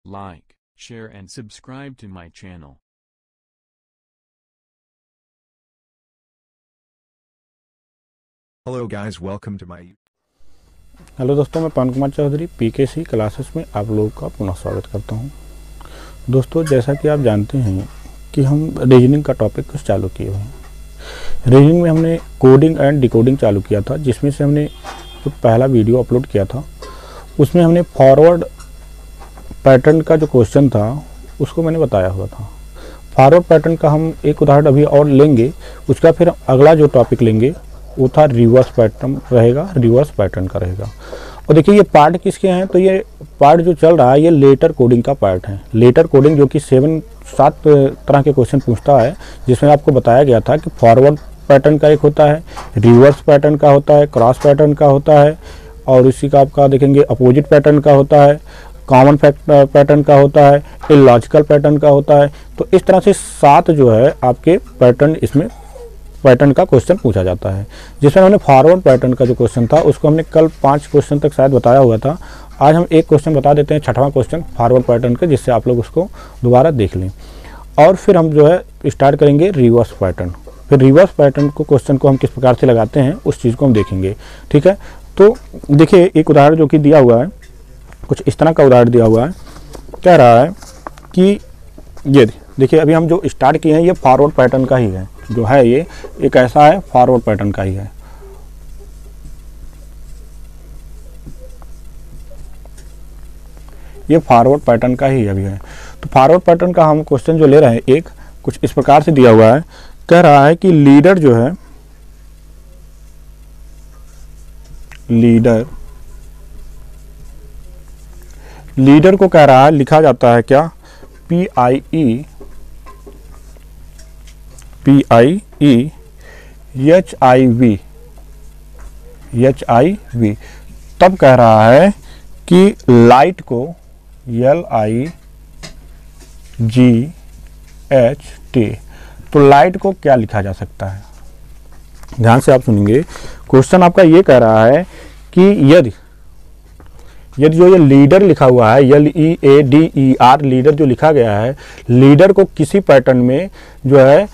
like, share and subscribe to my channel. Hello guys, welcome to my hello दोस्तों, मैं पवन Kumar Chaudhary PKC classes में आप लोगों का पुनः स्वागत करता हूं। दोस्तों, जैसा कि आप जानते हैं कि हम रीजनिंग का टॉपिक कुछ चालू किए हुए हैं। रीजनिंग में हमने कोडिंग एंड डिकोडिंग चालू किया था, जिसमें से हमने जो पहला वीडियो अपलोड किया था उसमें हमने फॉरवर्ड पैटर्न का जो क्वेश्चन था उसको मैंने बताया हुआ था। फॉरवर्ड पैटर्न का हम एक उदाहरण अभी और लेंगे, उसका फिर अगला जो टॉपिक लेंगे वो था रिवर्स पैटर्न रहेगा, रिवर्स पैटर्न का रहेगा। और देखिए ये पार्ट किसके हैं, तो ये पार्ट जो चल रहा है ये लेटर कोडिंग का पार्ट है। लेटर कोडिंग जो कि 7 तरह के क्वेश्चन पूछता है, जिसमें आपको बताया गया था कि फॉरवर्ड पैटर्न का एक होता है, रिवर्स पैटर्न का होता है, क्रॉस पैटर्न का होता है, और इसी का आपका देखेंगे अपोजिट पैटर्न का होता है, कॉमन पैटर्न का होता है, इलॉजिकल पैटर्न का होता है। तो इस तरह से 7 जो है आपके पैटर्न, इसमें पैटर्न का क्वेश्चन पूछा जाता है। जिसमें हमने फॉरवर्ड पैटर्न का जो क्वेश्चन था उसको हमने कल 5 क्वेश्चन तक शायद बताया हुआ था। आज हम एक क्वेश्चन बता देते हैं, 6वां क्वेश्चन फॉरवर्ड पैटर्न का, जिससे आप लोग उसको दोबारा देख लें। और फिर हम जो है स्टार्ट करेंगे रिवर्स पैटर्न। फिर रिवर्स पैटर्न को क्वेश्चन को हम किस प्रकार से लगाते हैं उस चीज़ को हम देखेंगे, ठीक है। तो देखिए एक उदाहरण जो कि दिया हुआ है, कुछ इस तरह का उदाहरण दिया हुआ है। कह रहा है कि ये देखिए अभी हम जो स्टार्ट किए हैं ये फॉरवर्ड पैटर्न का ही है, जो है ये एक ऐसा है, फॉरवर्ड पैटर्न का ही है। ये फॉरवर्ड पैटर्न का ही अभी है। तो फॉरवर्ड पैटर्न का हम क्वेश्चन जो ले रहे हैं एक कुछ इस प्रकार से दिया हुआ है। कह रहा है कि लीडर जो है, लीडर को कह रहा है लिखा जाता है क्या, PIE HIV। तब कह रहा है कि लाइट को LIGHT। तो लाइट को क्या लिखा जा सकता है, ध्यान से आप सुनेंगे। क्वेश्चन आपका ये कह रहा है कि यदि जो ये लीडर लिखा हुआ है, LEADER, लीडर जो लिखा गया है, लीडर को किसी पैटर्न में जो है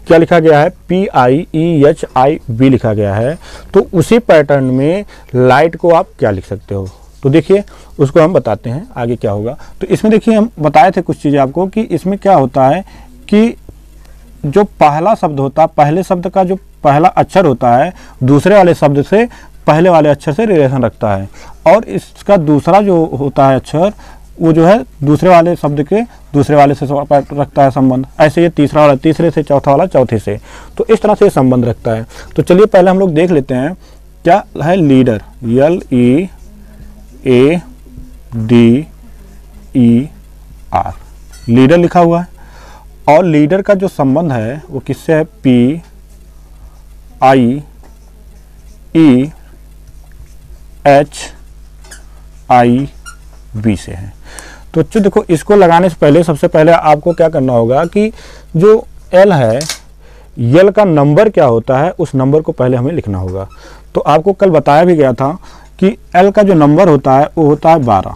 क्या लिखा गया है, PIEHIV लिखा गया है, तो उसी पैटर्न में लाइट को आप क्या लिख सकते हो। तो देखिए उसको हम बताते हैं आगे क्या होगा। तो इसमें देखिए हम बताए थे कुछ चीज़ें आपको कि इसमें क्या होता है कि जो पहला शब्द होता है, पहले शब्द का जो पहला अक्षर होता है दूसरे वाले शब्द से पहले वाले अक्षर से रिलेशन रखता है, और इसका दूसरा जो होता है अक्षर वो जो है दूसरे वाले शब्द के दूसरे वाले से रखता है संबंध। ऐसे ये तीसरा वाला तीसरे से, चौथा वाला चौथे से, तो इस तरह से संबंध रखता है। तो चलिए पहले हम लोग देख लेते हैं क्या है लीडर, LEADER, लीडर लिखा हुआ है। और लीडर का जो संबंध है वो किससे है, PIEHIV से है। तो देखो इसको लगाने से पहले सबसे पहले आपको क्या करना होगा कि जो L है, L का नंबर क्या होता है उस नंबर को पहले हमें लिखना होगा। तो आपको कल बताया भी गया था कि L का जो नंबर होता है वो होता है 12,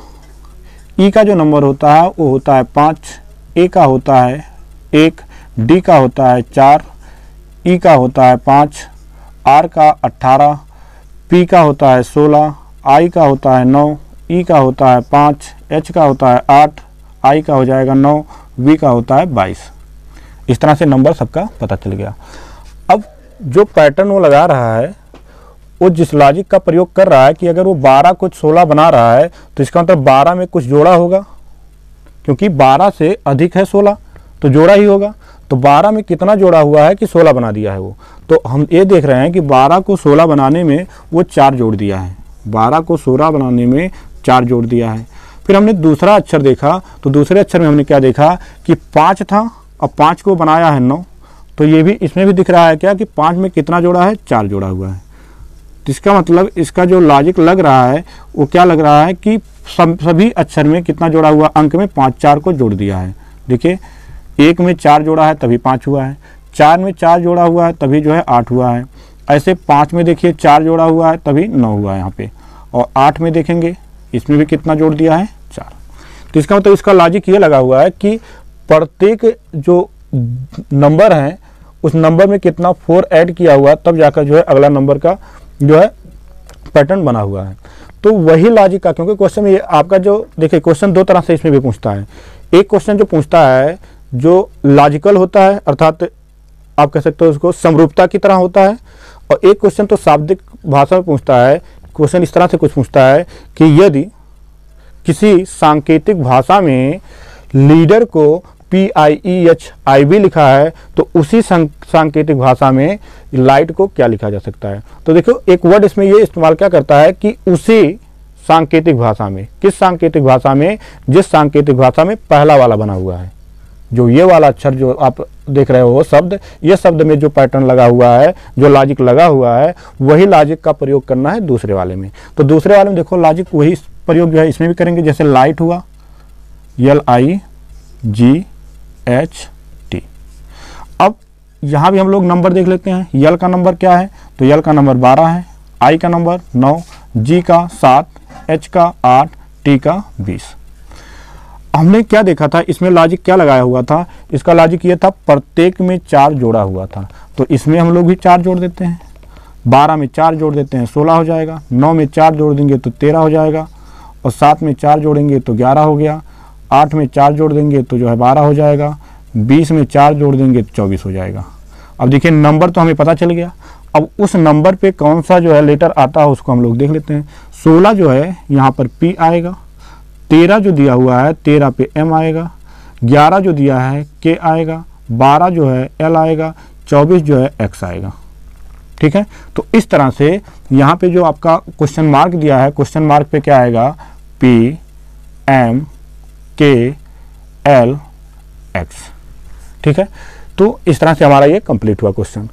E का जो नंबर होता है वो होता है 5, A का होता है 1, D का होता है 4, E का होता है 5, R का 18, P का होता है 16, I का होता है 9, E का होता है 5, H का होता है 8, I का हो जाएगा 9, V का होता है 22। इस तरह से नंबर सबका पता चल गया। अब जो पैटर्न वो लगा रहा है वो जिस लॉजिक का प्रयोग कर रहा है कि अगर वो 12 कुछ 16 बना रहा है तो इसका मतलब 12 में कुछ जोड़ा होगा, क्योंकि 12 से अधिक है 16 तो जोड़ा ही होगा। तो 12 में कितना जोड़ा हुआ है कि 16 बना दिया है वो। तो हम ये देख रहे हैं कि 12 को 16 बनाने में वो 4 जोड़ दिया है, 12 को 16 बनाने में 4 जोड़ दिया है। फिर हमने दूसरा अक्षर देखा, तो दूसरे अक्षर में हमने क्या देखा कि 5 था और 5 को बनाया है 9। तो ये भी इसमें भी दिख रहा है क्या कि 5 में कितना जोड़ा है, 4 जोड़ा हुआ है। तो इसका मतलब इसका जो लॉजिक लग रहा है वो क्या लग रहा है कि सभी अक्षर में कितना जोड़ा हुआ, अंक में 5 4 को जोड़ दिया है। देखिए 1 में 4 जोड़ा है तभी 5 हुआ है, 4 में 4 जोड़ा हुआ है तभी जो है 8 हुआ है। ऐसे 5 में देखिए 4 जोड़ा हुआ है तभी 9 हुआ है यहाँ पे, और 8 में देखेंगे इसमें भी कितना जोड़ दिया है, 4। तो इसका मतलब इसका लॉजिक ये लगा हुआ है कि प्रत्येक जो नंबर है उस नंबर में कितना 4 ऐड किया हुआ तब जाकर जो है अगला नंबर का जो है पैटर्न बना हुआ है। तो वही लॉजिक का, क्योंकि क्वेश्चन में ये आपका जो देखिए क्वेश्चन दो तरह से इसमें भी पूछता है। एक क्वेश्चन जो पूछता है जो लॉजिकल होता है, अर्थात आप कह सकते हो उसको समरूपता की तरह होता है, और एक क्वेश्चन तो शाब्दिक भाषा में पूछता है। क्वेश्चन इस तरह से कुछ पूछता है कि यदि किसी सांकेतिक भाषा में लीडर को PIEHIB लिखा है तो उसी सांकेतिक भाषा में लाइट को क्या लिखा जा सकता है। तो देखो एक वर्ड इसमें ये इस्तेमाल क्या करता है कि उसी सांकेतिक भाषा में, किस सांकेतिक भाषा में, जिस सांकेतिक भाषा में पहला वाला बना हुआ है, जो ये वाला अक्षर जो आप देख रहे हो शब्द, ये शब्द में जो पैटर्न लगा हुआ है, जो लॉजिक लगा हुआ है, वही लॉजिक का प्रयोग करना है दूसरे वाले में। तो दूसरे वाले में देखो लॉजिक वही प्रयोग जो है इसमें भी करेंगे। जैसे लाइट हुआ LIGHT। अब यहाँ भी हम लोग नंबर देख लेते हैं। यल का नंबर क्या है, तो यल का नंबर 12 है, आई का नंबर 9, जी का 7, एच का 8, टी का 20। हमने क्या देखा था, इसमें लॉजिक क्या लगाया हुआ था, इसका लॉजिक ये था प्रत्येक में 4 जोड़ा हुआ था। तो इसमें हम लोग भी 4 जोड़ देते हैं। 12 में 4 जोड़ देते हैं 16 हो जाएगा, 9 में 4 जोड़ देंगे तो 13 हो जाएगा, और 7 में 4 जोड़ेंगे तो 11 हो गया, 8 में 4 जोड़ देंगे तो जो है 12 हो जाएगा, 20 में 4 जोड़ देंगे तो 24 हो जाएगा। अब देखिए नंबर तो हमें पता चल गया। अब उस नंबर पे कौन सा जो है लेटर आता है उसको हम लोग देख लेते हैं। 16 जो है यहाँ पर P आएगा, 13 जो दिया हुआ है 13 पे M आएगा, 11 जो दिया है K आएगा, 12 जो है L आएगा, 24 जो है X आएगा। ठीक है, तो इस तरह से यहाँ पे जो आपका क्वेश्चन मार्क दिया है, क्वेश्चन मार्क पे क्या आएगा, P M K L X। ठीक है, तो इस तरह से हमारा ये कंप्लीट हुआ क्वेश्चन।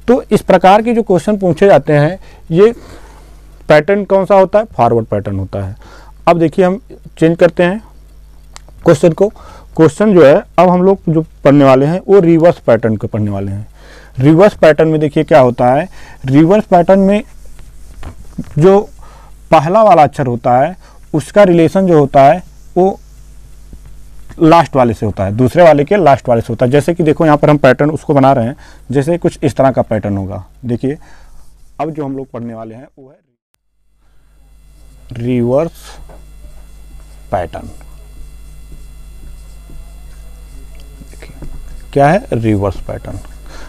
तो इस प्रकार के जो क्वेश्चन पूछे जाते हैं, ये पैटर्न कौन सा होता है, फॉरवर्ड पैटर्न होता है। अब देखिए हम चेंज करते हैं क्वेश्चन को। क्वेश्चन जो है अब हम लोग जो पढ़ने वाले हैं वो रिवर्स पैटर्न को पढ़ने वाले हैं। रिवर्स पैटर्न में देखिए क्या होता है, रिवर्स पैटर्न में जो पहला वाला अक्षर होता है उसका रिलेशन जो होता है वो लास्ट वाले से होता है, दूसरे वाले के लास्ट वाले से होता है। जैसे कि देखो यहाँ पर हम पैटर्न उसको बना रहे हैं, जैसे कुछ इस तरह का पैटर्न होगा। देखिए अब जो हम लोग पढ़ने वाले हैं वो है रिवर्स पैटर्न। क्या है, रिवर्स पैटर्न।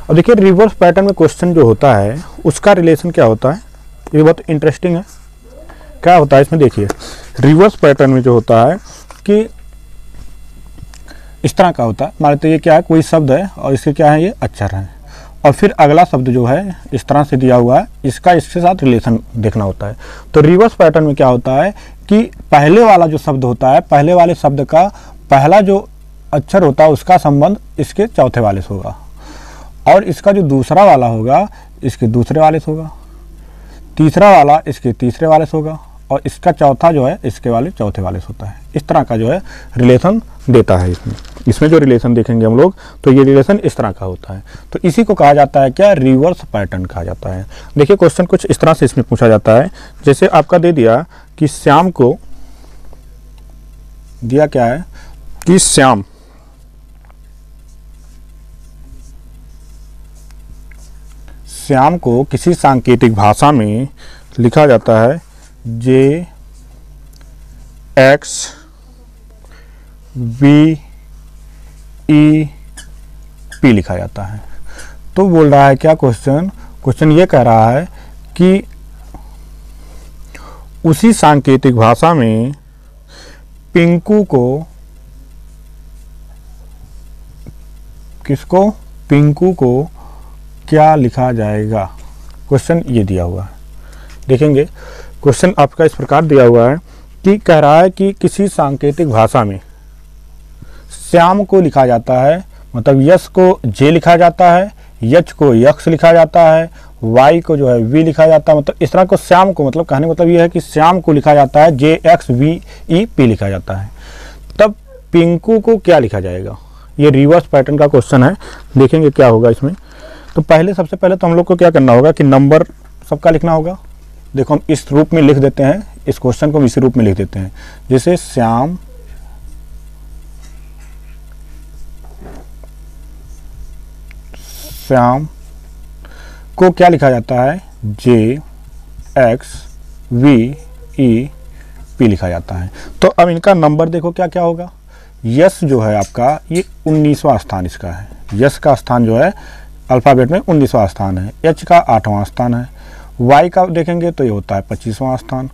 अब देखिए रिवर्स पैटर्न में क्वेश्चन जो होता है उसका रिलेशन क्या होता है, ये बहुत इंटरेस्टिंग है। क्या होता है इसमें, देखिए रिवर्स पैटर्न में जो होता है कि इस तरह का होता है। मान लेते ये क्या है, कोई शब्द है और इसके क्या है, ये अक्षर है, और फिर अगला शब्द जो है इस तरह से दिया हुआ है, इसका इसके साथ रिलेशन देखना होता है। तो रिवर्स पैटर्न में क्या होता है कि पहले वाला जो शब्द होता है, पहले वाले शब्द का पहला जो अक्षर होता है उसका संबंध इसके चौथे वाले से होगा, और इसका जो दूसरा वाला होगा इसके दूसरे वाले से होगा, तीसरा वाला इसके तीसरे वाले से होगा, और इसका चौथा जो है इसके वाले चौथे वाले से होता है। इस तरह का जो है रिलेशन देता है। इसमें जो रिलेशन देखेंगे हम लोग तो ये रिलेशन इस तरह का होता है। तो इसी को कहा जाता है क्या, रिवर्स पैटर्न कहा जाता है। देखिए क्वेश्चन कुछ इस तरह से इसमें पूछा जाता है। जैसे आपका दे दिया कि श्याम को दिया क्या है कि श्याम को किसी सांकेतिक भाषा में लिखा जाता है JXVEP लिखा जाता है। तो बोल रहा है क्या क्वेश्चन ये कह रहा है कि उसी सांकेतिक भाषा में पिंकू को क्या लिखा जाएगा। क्वेश्चन ये दिया हुआ है, देखेंगे क्वेश्चन आपका इस प्रकार दिया हुआ है कि कह रहा है कि किसी सांकेतिक भाषा में श्याम को लिखा जाता है, मतलब यश को जे लिखा जाता है, यच को यक्ष लिखा जाता है, वाई को जो है वी लिखा जाता है। मतलब इस तरह को श्याम को, मतलब कहने का मतलब यह है कि श्याम को लिखा जाता है JXVEP लिखा जाता है। तब पिंकू को क्या लिखा जाएगा, ये रिवर्स पैटर्न का क्वेश्चन है। देखेंगे क्या होगा इसमें। तो सबसे पहले तो हम लोग को क्या करना होगा कि नंबर सबका लिखना होगा। देखो हम इस रूप में लिख देते हैं, इस क्वेश्चन को हम इसी रूप में लिख देते हैं। जैसे श्याम श्याम को क्या लिखा जाता है, JXVEP लिखा जाता है। तो अब इनका नंबर देखो क्या क्या होगा। यस जो है आपका ये 19वां स्थान इसका है, यस का स्थान जो है अल्फ़ाबेट में 19वां स्थान है, एच का 8वां स्थान है, वाई का देखेंगे तो ये होता है 25वां स्थान,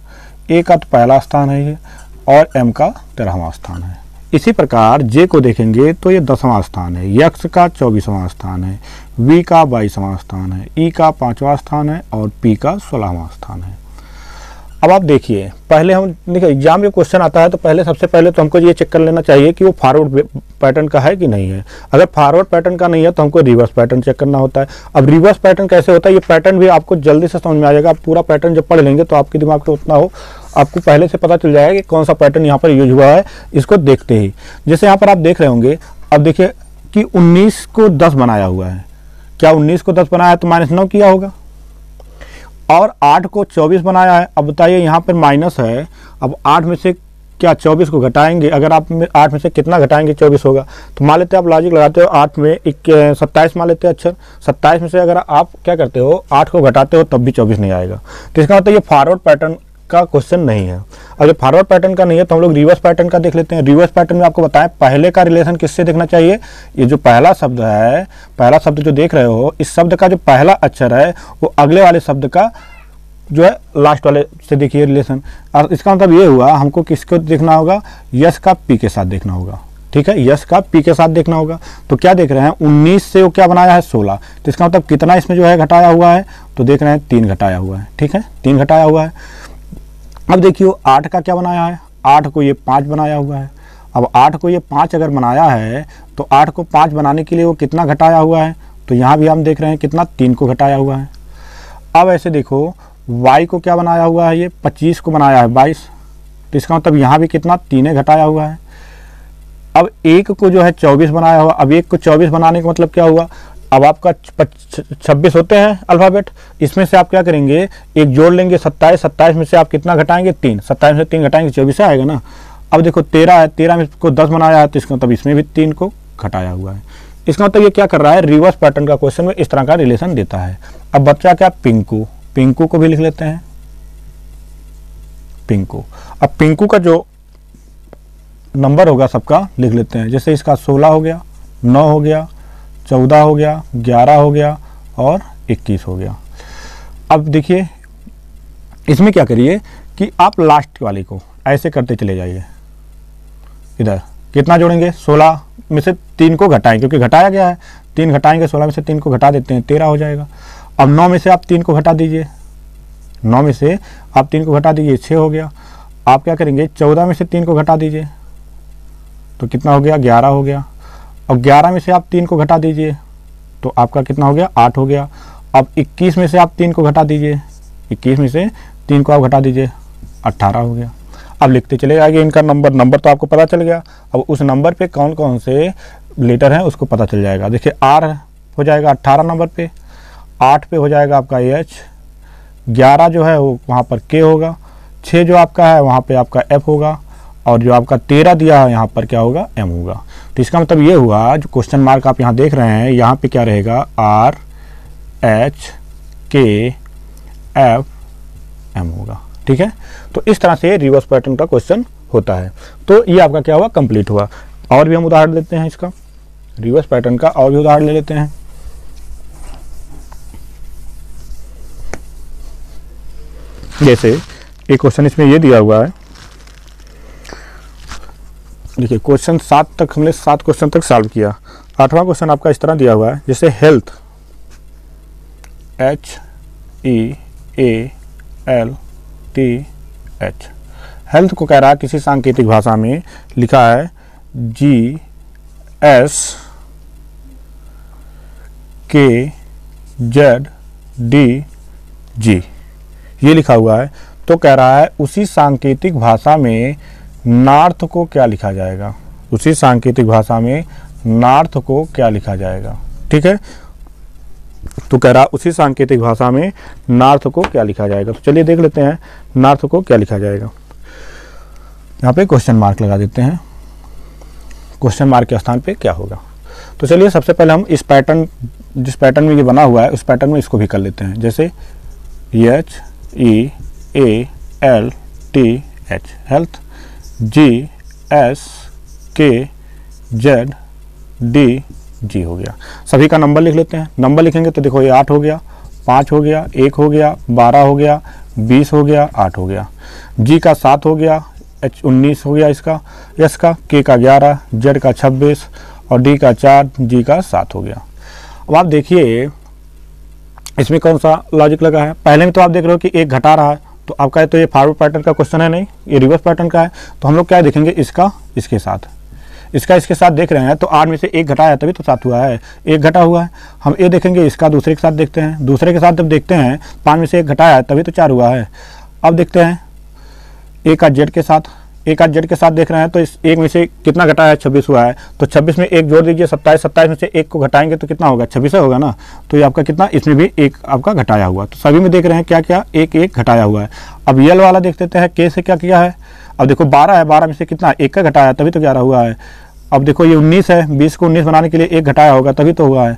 ए का तो पहला स्थान है ये, और एम का 13वां स्थान है। इसी प्रकार जे को देखेंगे तो ये 10वां स्थान है, यक्स का 24वां स्थान है, वी का 22वां स्थान है, ई का 5वां स्थान है और पी का 16वां स्थान है। अब आप देखिए, पहले हम देखिए एग्जाम में क्वेश्चन आता है तो पहले सबसे पहले तो हमको ये चेक कर लेना चाहिए कि वो फॉरवर्ड पैटर्न का है कि नहीं है। अगर फॉरवर्ड पैटर्न का नहीं है तो हमको रिवर्स पैटर्न चेक करना होता है। अब रिवर्स पैटर्न कैसे होता है, ये पैटर्न भी आपको जल्दी से समझ में आ जाएगा। आप पूरा पैटर्न जब पढ़ लेंगे तो आपके दिमाग में उतना हो, आपको पहले से पता चल जाएगा कि कौन सा पैटर्न यहाँ पर यूज हुआ है इसको देखते ही। जैसे यहाँ पर आप देख रहे होंगे, अब देखिए कि 19 को 10 बनाया हुआ है, क्या 19 को 10 बनाया है तो -9 किया होगा, और 8 को 24 बनाया है। अब बताइए यहाँ पर माइनस है, अब 8 में से क्या 24 को घटाएंगे, अगर आप 8 में से कितना घटाएंगे 24 होगा, तो मान लेते हैं आप लॉजिक लगाते हो 8 में 27 मान लेते हैं अक्षर, 27 में से अगर आप क्या करते हो 8 को घटाते हो तब भी 24 नहीं आएगा। तो इसका मतलब ये फॉरवर्ड पैटर्न का क्वेश्चन नहीं है। अगर फॉरवर्ड पैटर्न का नहीं है तो हम लोग रिवर्स पैटर्न का देख लेते हैं। रिवर्स पैटर्न में आपको बताएं पहले का रिलेशन किससे देखना चाहिए, ये जो पहला शब्द है, पहला शब्द जो देख रहे हो, इस शब्द का जो पहला अक्षर है वो अगले वाले शब्द का जो है लास्ट वाले से देखिए रिलेशन। और इसका मतलब ये हुआ हमको किसको देखना होगा, यस का पी के साथ देखना होगा। ठीक है, यस का पी के साथ देखना होगा। तो क्या देख रहे हैं 19 से वो क्या बनाया है 16, तो इसका मतलब कितना इसमें जो है घटाया हुआ है, तो देख रहे हैं 3 घटाया हुआ है। ठीक है, 3 घटाया हुआ है। अब देखिए 8 का क्या बनाया है, 8 को ये 5 बनाया हुआ है। अब 8 को ये 5 अगर बनाया है तो 8 को 5 बनाने के लिए वो कितना घटाया हुआ है, तो यहाँ भी हम देख रहे हैं कितना 3 को घटाया हुआ है। अब ऐसे देखो y को क्या बनाया हुआ है, ये 25 को बनाया है 22, तो इसका मतलब यहाँ भी कितना 3 घटाया हुआ है। अब 1 को जो है 24 बनाया हुआ, अब 1 को 24 बनाने का मतलब क्या हुआ, अब आपका 26 होते हैं अल्फ़ाबेट, इसमें से आप क्या करेंगे एक जोड़ लेंगे 27, 27 में से आप कितना घटाएंगे 3, 27 में से 3 घटाएंगे 24 से आएगा ना। अब देखो 13 है, 13 में को 10 बनाया है तो इसका मतलब इसमें भी 3 को घटाया हुआ है। इसका मतलब ये क्या कर रहा है, रिवर्स पैटर्न का क्वेश्चन में इस तरह का रिलेशन देता है। अब बच्चा क्या पिंकू, पिंकू को भी लिख लेते हैं पिंकू। अब पिंकू का जो नंबर होगा सबका लिख लेते हैं, जैसे इसका 16 हो गया, 9 हो गया, 14 हो गया, 11 हो गया और 21 हो गया। अब देखिए इसमें क्या करिए कि आप लास्ट वाले को ऐसे करते चले जाइए, इधर कितना जोड़ेंगे 16 में से 3 को घटाएं, क्योंकि घटाया गया है, 3 घटाएंगे 16 में से 3 को घटा देते हैं 13 हो जाएगा। अब 9 में से आप 3 को घटा दीजिए, 9 में से आप 3 को घटा दीजिए 6 हो गया। आप क्या करेंगे 14 में से 3 को घटा दीजिए तो कितना हो गया 11 हो गया। अब 11 में से आप 3 को घटा दीजिए तो आपका कितना हो गया 8 हो गया। अब 21 में से आप 3 को घटा दीजिए, 21 में से 3 को आप घटा दीजिए 18 हो गया। अब लिखते चले जाइए इनका नंबर तो आपको पता चल गया। अब उस नंबर पे कौन कौन से लेटर हैं उसको पता चल जाएगा। देखिए आर हो जाएगा 18 नंबर पे, 8 पे हो जाएगा आपका एच, 11 जो है वो वहाँ पर के होगा, 6 जो आपका है वहाँ पे आपका एफ होगा, और जो आपका 13 दिया है यहाँ पर क्या होगा एम होगा। तो इसका मतलब ये हुआ जो क्वेश्चन मार्क आप यहाँ देख रहे हैं यहाँ पे क्या रहेगा आर एच के एफ एम होगा। ठीक है, तो इस तरह से रिवर्स पैटर्न का क्वेश्चन होता है। तो ये आपका क्या हुआ कंप्लीट हुआ। और भी हम उदाहरण लेते हैं इसका, रिवर्स पैटर्न का और भी उदाहरण ले लेते हैं। जैसे एक क्वेश्चन इसमें ये दिया हुआ है, देखिए क्वेश्चन 7 तक हमने 7 क्वेश्चन तक सॉल्व किया। 8वां क्वेश्चन आपका इस तरह दिया हुआ है, जैसे हेल्थ HEALTH, हेल्थ को कह रहा है किसी सांकेतिक भाषा में लिखा है GSKZDG, ये लिखा हुआ है। तो कह रहा है उसी सांकेतिक भाषा में नॉर्थ को क्या लिखा जाएगा, उसी सांकेतिक भाषा में नॉर्थ को क्या लिखा जाएगा। ठीक है, तो कह रहा उसी सांकेतिक भाषा में नॉर्थ को क्या लिखा जाएगा। तो चलिए देख लेते हैं नॉर्थ को क्या लिखा जाएगा। यहाँ पे क्वेश्चन मार्क लगा देते हैं, क्वेश्चन मार्क के स्थान पे क्या होगा। तो चलिए सबसे पहले हम इस पैटर्न, जिस पैटर्न में ये बना हुआ है उस पैटर्न में इसको भी कर लेते हैं। जैसे HEALTH, हेल्थ, GSKZDG हो गया। सभी का नंबर लिख लेते हैं। नंबर लिखेंगे तो देखो ये 8 हो गया, 5 हो गया, 1 हो गया, 12 हो गया, 20 हो गया, 8 हो गया। G का 7 हो गया, H 19 हो गया इसका, S का, K का 11, Z का 26 और D का 4, G का 7 हो गया। अब आप देखिए इसमें कौन सा लॉजिक लगा है। पहले में तो आप देख रहे हो कि एक घटा रहा है, तो आपका है तो ये फॉरवर्ड पैटर्न का क्वेश्चन है, नहीं ये रिवर्स पैटर्न का है। तो हम लोग क्या देखेंगे, इसका इसके साथ, इसका इसके साथ देख रहे हैं तो 8 में से 1 घटाया तभी तो 7 हुआ है, 1 घटा हुआ है। हम ये देखेंगे इसका दूसरे के साथ देखते हैं, दूसरे के साथ जब देखते हैं 5 में से 1 घटाया तभी तो 4 हुआ है। अब देखते हैं A का Z के साथ, A का Z के साथ देख रहे हैं तो इस 1 में से कितना घटाया है, 26 हुआ है। तो 26 में 1 जोड़ दीजिए, 27, 27 में से 1 को घटाएंगे तो कितना होगा, 26 होगा ना। तो ये आपका कितना, इसमें भी 1 आपका घटाया हुआ। तो सभी में देख रहे हैं क्या क्या, 1 घटाया हुआ है। अब यल वाला देख लेते हैं, K से क्या किया है। अब देखो 12 है, 12 में से कितना 1 का घटाया तभी तो 11 हुआ है। अब देखो ये 19 है, 20 को 19 बनाने के लिए 1 घटाया होगा तभी तो हुआ है।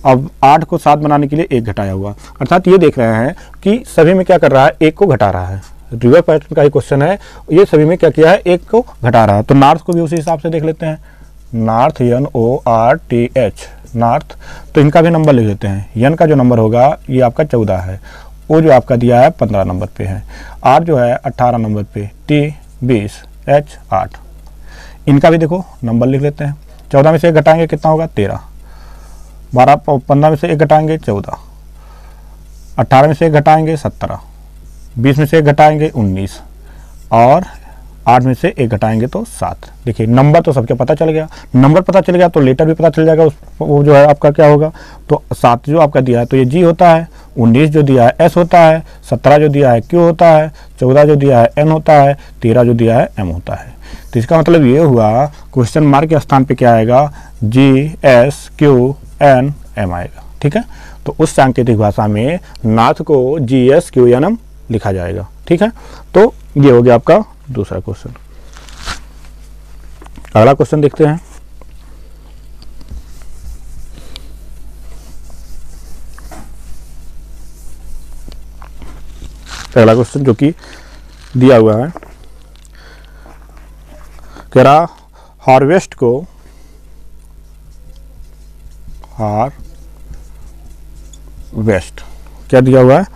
अब 8 को 7 बनाने के लिए 1 घटाया हुआ। अर्थात ये देख रहे हैं कि सभी में क्या कर रहा है, 1 को घटा रहा है। रिवर्स पैटर्न का ही क्वेश्चन है, ये सभी में क्या किया है, 1 को घटा रहा है। तो नॉर्थ को भी उसी हिसाब से देख लेते हैं। नॉर्थ, NORTH, नॉर्थ, तो इनका भी नंबर लिख लेते हैं। यन का जो नंबर होगा ये आपका 14 है, वो जो आपका दिया है 15 नंबर पे है, आर जो है 18 नंबर पे, T 20, H 8। इनका भी देखो नंबर लिख लेते हैं। 14 में से 1 घटाएंगे कितना होगा, 13, 15 में से 1 घटाएंगे 14, 18 में से 1 घटाएंगे 17, 20 में से 1 घटाएंगे 19 और 8 में से 1 घटाएंगे तो 7। देखिए नंबर तो सबके पता चल गया, नंबर पता चल गया तो लेटर भी पता चल जाएगा, वो जो है आपका क्या होगा। तो 7 जो आपका दिया है तो ये G होता है, 19 जो दिया है S होता है, 17 जो दिया है Q होता है, 14 जो दिया है N होता है, 13 जो दिया है M होता है। तो इसका मतलब ये हुआ क्वेश्चन मार्क के स्थान पे क्या आएगा, GSQNM आएगा। ठीक है, तो उस सांकेतिक भाषा में नाथ को GSQNM लिखा जाएगा। ठीक है, तो ये हो गया आपका दूसरा क्वेश्चन। अगला क्वेश्चन देखते हैं। अगला क्वेश्चन जो कि दिया हुआ है, कह रहा हार्वेस्ट को, हार्वेस्ट क्या दिया हुआ है,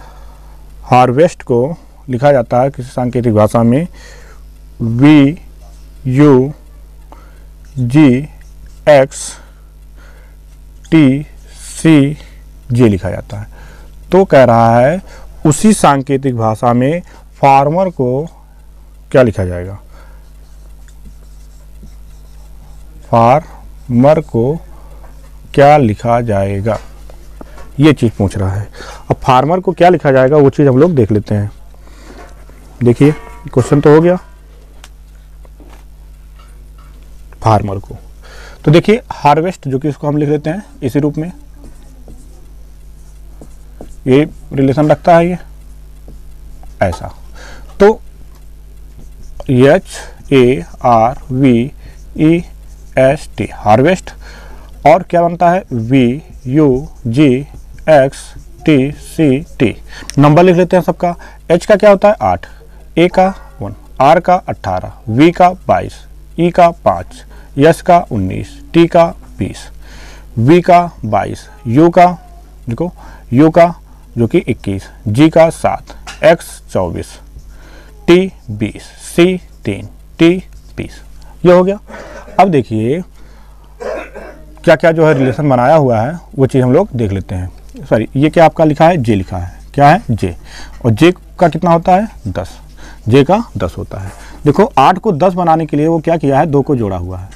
हार्वेस्ट को लिखा जाता है किसी सांकेतिक भाषा में VUGXTCG लिखा जाता है। तो कह रहा है उसी सांकेतिक भाषा में फार्मर को क्या लिखा जाएगा, फार्मर को क्या लिखा जाएगा, ये चीज पूछ रहा है। अब फार्मर को क्या लिखा जाएगा वो चीज हम लोग देख लेते हैं। देखिए क्वेश्चन तो हो गया फार्मर को, तो देखिए हार्वेस्ट जो कि इसको हम लिख लेते हैं इसी रूप में, ये रिलेशन रखता है ये ऐसा। तो HARVEST हार्वेस्ट, और क्या बनता है VUGXTCT। नंबर लिख लेते हैं सबका। H का क्या होता है 8, A का 1, R का 18, V का 22, E का 5, S का 19, T का 20, V का 22, U का देखो U का जो कि 21, G का 7, X 24, T 20, C 3, T 20। ये हो गया। अब देखिए क्या क्या जो है रिलेशन बनाया हुआ है वो चीज़ हम लोग देख लेते हैं। सॉरी, ये क्या आपका लिखा है, J लिखा है, क्या है J, और J का कितना होता है 10, J का 10 होता है। देखो 8 को 10 बनाने के लिए वो क्या किया है, 2 को जोड़ा हुआ है,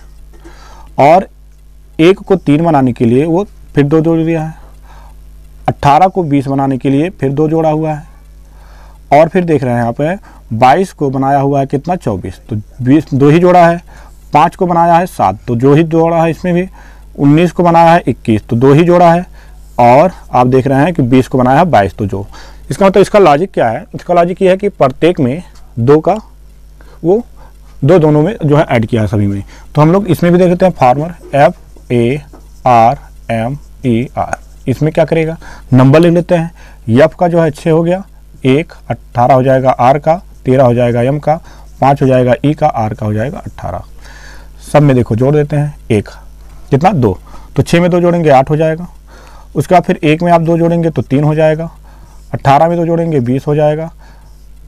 और 1 को 3 बनाने के लिए वो फिर 2 जोड़ दिया है, 18 को 20 बनाने के लिए फिर 2 जोड़ा हुआ है, और फिर देख रहे हैं यहाँ पे 22 को बनाया हुआ है कितना 24, तो 20 2 ही जोड़ा है, 5 को बनाया है 7 तो जो ही जोड़ा है इसमें भी, 19 को बनाया है 21 तो 2 ही जोड़ा है, और आप देख रहे हैं कि 20 को बनाया है 22 तो जो। इसका मतलब इसका लॉजिक क्या है, इसका लॉजिक ये है कि प्रत्येक में 2 का वो 2 दोनों में जो है ऐड किया है सभी में। तो हम लोग इसमें भी देख लेते हैं फार्मर RMER। इसमें क्या करेगा, नंबर लिख लेते हैं। F का जो है 6 हो गया, 1, 18 हो जाएगा R का, 13 हो जाएगा M का, 5 हो जाएगा E का, R का हो जाएगा 18। सब में देखो जोड़ देते हैं, 1 कितना 2, तो 6 में 2 जोड़ेंगे 8 हो जाएगा। उसके बाद फिर 1 में आप 2 जोड़ेंगे तो 3 हो जाएगा, 18 में 2 जोड़ेंगे 20 हो जाएगा,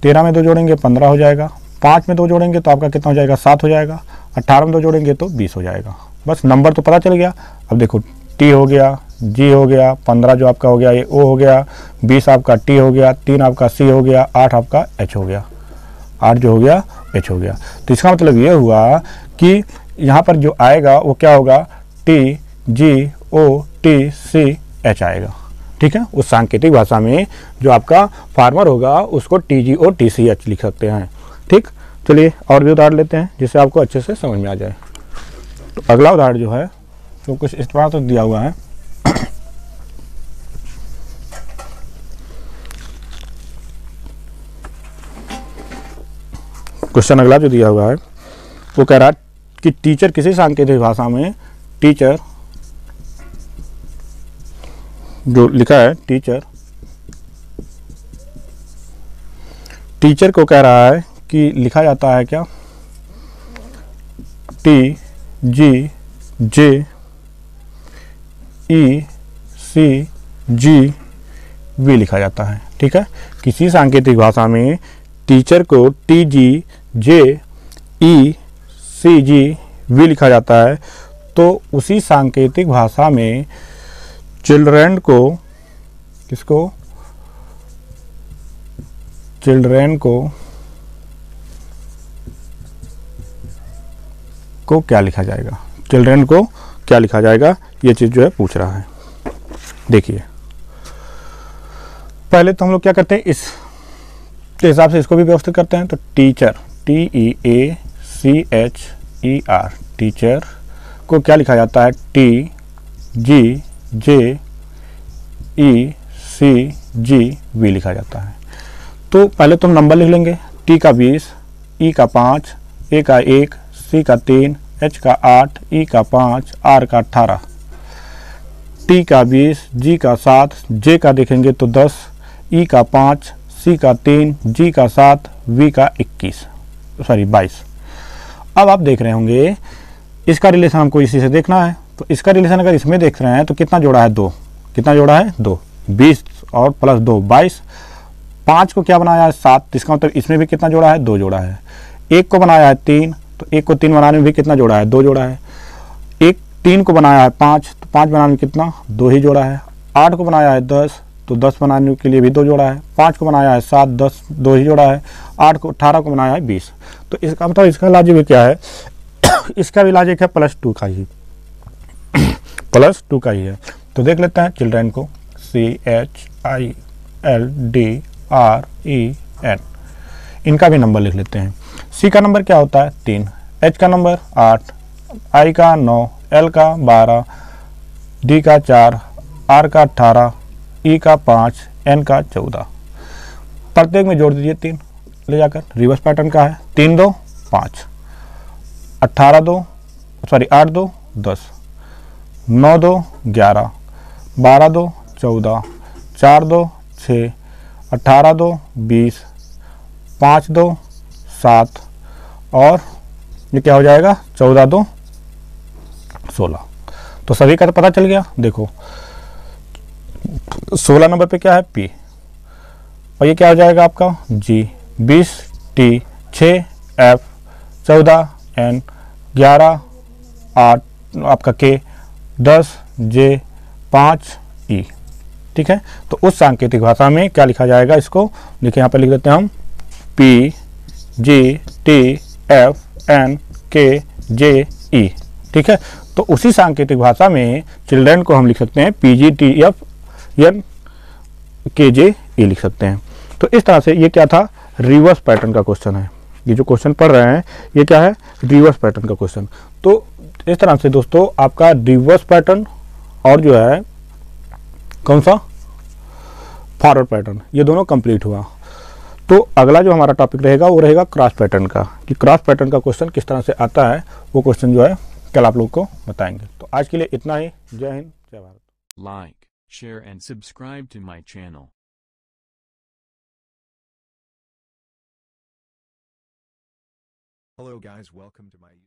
13 में 2 जोड़ेंगे 15 हो जाएगा, 5 में 2 जोड़ेंगे तो आपका कितना हो जाएगा 7 हो जाएगा, 18 में 2 जोड़ेंगे तो 20 हो जाएगा। बस नंबर तो पता चल गया। अब देखो T हो गया, G हो गया, 15 जो आपका हो गया ये O हो गया, 20 आपका T हो गया, 3 आपका C हो गया, 8 आपका H हो गया, 8 जो हो गया H हो गया। तो इसका मतलब ये हुआ कि यहाँ पर जो आएगा वो क्या होगा, T G O T C H आएगा। ठीक है, उस सांकेतिक भाषा में जो आपका फार्मर होगा उसको TGO TCH लिख सकते हैं। ठीक, चलिए और भी उदाहरण लेते हैं जिससे आपको अच्छे से समझ में आ जाए। तो अगला उदाहरण जो है तो कुछ इस तरह तो दिया हुआ है। क्वेश्चन अगला जो दिया हुआ है वो कह रहा है कि टीचर किसी सांकेतिक भाषा में, टीचर जो लिखा है टीचर को कह रहा है कि लिखा जाता है क्या, T G J E C G V लिखा जाता है। ठीक है, किसी सांकेतिक भाषा में टीचर को T G J E C G V लिखा जाता है, तो उसी सांकेतिक भाषा में चिल्ड्रेन को, किसको, चिल्ड्रेन को क्या लिखा जाएगा, चिल्ड्रेन को क्या लिखा जाएगा, ये चीज जो है पूछ रहा है। देखिए पहले तो हम लोग क्या करते हैं, इस हिसाब से इसको भी व्यवस्थित करते हैं। तो टीचर TEACHER, टीचर को क्या लिखा जाता है, T G J E C G V लिखा जाता है। तो पहले तो हम नंबर लिख लेंगे, T का 20, E का 5, A का 1, C का 3, H का 8, E का 5, R का 18, T का 20, G का 7, J का देखेंगे तो 10, E का 5, C का 3, G का 7, V का 22। अब आप देख रहे होंगे इसका रिलेशन हमको इसी से देखना है। तो इसका रिलेशन अगर इसमें देख रहे हैं तो कितना जोड़ा है, 2, कितना जोड़ा है 2, 20 और प्लस 2 22, 5 को क्या बनाया है 7, इसका मतलब इसमें भी कितना जोड़ा है 2 जोड़ा है। 1 को बनाया है 3, तो 1 को 3 बनाने में भी कितना जोड़ा है 2 जोड़ा है। 3 को बनाया है 5, तो 5 बनाने में कितना 2 ही जोड़ा है। 8 को बनाया है 10, तो 10 बनाने के लिए भी 2 जोड़ा है। 5 को बनाया है 7, 10 2 ही जोड़ा है। 18 को बनाया है 20। तो इसका मतलब इसका लॉजिक क्या है इसका भी लॉजिक है +2 का ही, +2 का ही है। तो देख लेते हैं चिल्ड्रेन को, CHILDREN, इनका भी नंबर लिख लेते हैं। C का नंबर क्या होता है 3, H का नंबर 8, I का 9, L का 12, D का 4, R का 18, E का 5, N का 14। प्रत्येक में जोड़ दीजिए 3 ले जाकर, रिवर्स पैटर्न का है। 3 2 5, 8 2 10, 9 2 11, 12 2 14, 4 2 6, 18 2 20, 5 2 7 और ये क्या हो जाएगा 14 2 16। तो सभी का तो पता चल गया। देखो 16 नंबर पे क्या है P, और ये क्या हो जाएगा आपका G, 20 T, 6 F, 14 N, 11 8 आपका K, 10 J, 5 E। ठीक है, तो उस सांकेतिक भाषा में क्या लिखा जाएगा, इसको देखिए यहाँ पे लिख देते हैं हम P G T F N K J E। ठीक है, तो उसी सांकेतिक भाषा में चिल्ड्रेन को हम लिख सकते हैं PGTFN KJ E लिख सकते हैं। तो इस तरह से ये क्या था, रिवर्स पैटर्न का क्वेश्चन है। ये जो क्वेश्चन पढ़ रहे हैं ये क्या है, रिवर्स पैटर्न का क्वेश्चन। तो इस तरह से दोस्तों आपका रिवर्स पैटर्न और जो है कौन सा फॉरवर्ड पैटर्न, ये दोनों कंप्लीट हुआ। तो अगला जो हमारा टॉपिक रहेगा वो रहेगा क्रॉस पैटर्न का, कि क्रॉस पैटर्न का क्वेश्चन किस तरह से आता है, वो क्वेश्चन जो है कल आप लोग को बताएंगे। तो आज के लिए इतना ही। जय हिंद, जय Bharat. Like, share and subscribe to my channel. Hello guys, welcome to my YouTube.